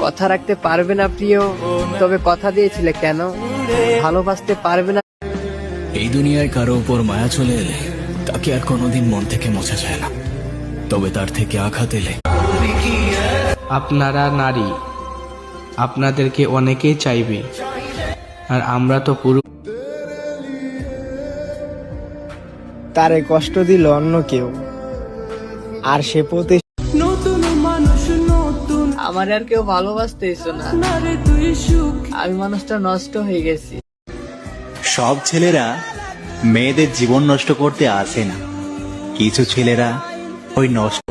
কথা রাখতে পারবে না প্রিয়, তবে কথা দিয়েছিলে কেন? ভালোবাসতে পারবে না। এই দুনিয়ায় কারো উপর মায়া চলে এলে তাকে আর কোনোদিন মন থেকে মোছা যায় না, তবে তার থেকে আঘাত এলে। আপনারা নারী, আপনাদেরকে অনেকেই চাইবে, আর আমরা তো পুরুষ। তারে কষ্ট দিল অন্য কেউ, আর সে প্রতি আমার আর কেউ ভালোবাসতে এসো না, আমি মানুষটা নষ্ট হয়ে গেছি। সব ছেলেরা মেয়েদের জীবন নষ্ট করতে আসে না, কিছু ছেলেরা ওই নষ্ট।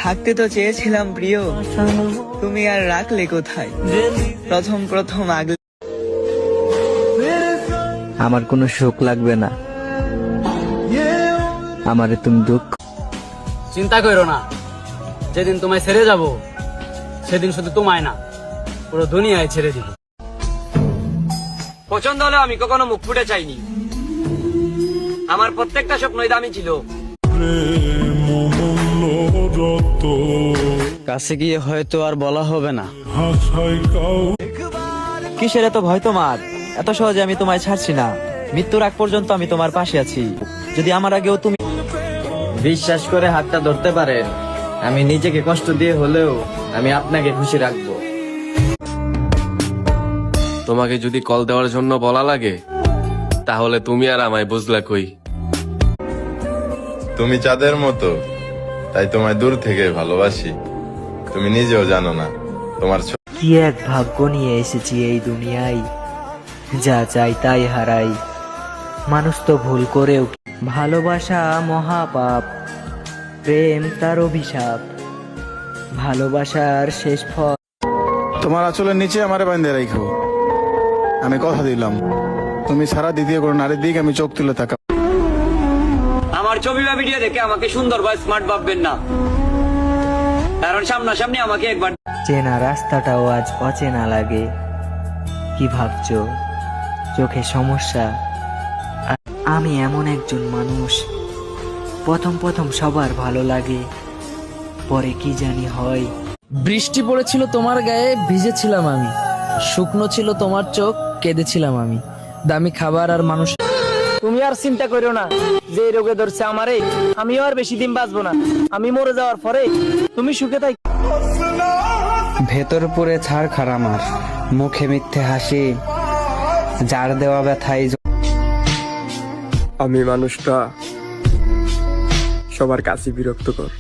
থাকতে তো চেয়েছিলাম প্রিয়, তুমি আর রাখলে কোথায়? প্রথম প্রথম আগলে। আমার কোনো শোক লাগবে না, আমারে তুমি দুঃখ। চিন্তা করো না, যেদিন তোমায় ছেড়ে যাব সেদিন শুধু তোমায় না পুরো দুনিয়ায় ছেড়ে দিব। পছন্দ হলে আমি কখনো মুখ ফুটে চাইনি, আমার প্রত্যেকটা স্বপ্নই দামি ছিল। কাছে গিয়ে হয়তো আর বলা হবে না। কিসের এত ভয় তোমার? এত সহজে আমি তোমায় ছাড়ছি না, মৃত্যুর আগ পর্যন্ত আমি তোমার পাশে আছি। যদি আমার আগেও তুমি বিশ্বাস করে হাতটা ধরতে পারেন, আমি নিজেকে কষ্ট দিয়ে হলেও আমি আপনাকে খুশি রাখবো। তোমাকে যদি কল দেওয়ার জন্য বলা লাগে, তাহলে তুমি আর আমায় বুঝলা কই। তুমি চাঁদের মতো, তাই তোমায় দূর থেকে ভালোবাসি। তুমি নিজেও জানো না তোমার কি এক ভাগ্য নিয়ে এসেছি এই দুনিয়ায়, যা চাই তাই হারাই। মানুষ তো ভুল করেও। ভালোবাসা মহাপাপ, প্রেম তার অভিশাপ, ভালোবাসার শেষ ফল। তোমার আঁচলের নিচে আমারে বাঁধে রাখো, আমি কথা দিলাম। তুমি সারা দ্বিতীয় কোনো নারীর দিকে আমি চোখ তুলে থাকা। আমার ছবি বা ভিডিও দেখে আমাকে সুন্দর বা স্মার্ট ভাববেন না, কারণ সামনাসামনি আমাকে একবার চেনা রাস্তাটাও আজ অচেনা লাগে। কি ভাবছো? চোখে সমস্যা? আমি এমন একজন মানুষ, প্রথম প্রথম সবার ভালো লাগে, পরে কি জানি হয়। বৃষ্টি পড়েছিল তোমার গায়ে, ভিজেছিলাম আমি। শুকনো ছিল তোমার চোখ, কেঁদেছিলাম আমি। দামি খাবার আর মানুষ। তুমি আর চিন্তা করো না, যে রোগে ধরছে আমারে, আমিও আর বেশি দিন বাঁচবো না। আমি মরে যাওয়ার পরে তুমি সুখে থাক। ভেতর পুরে ছাড়খাড় আমার, মুখে মিথ্যে হাসি, যার দেওয়া ব্যথায়। আমি মানুষটা সবার কাছে বিরক্ত কর।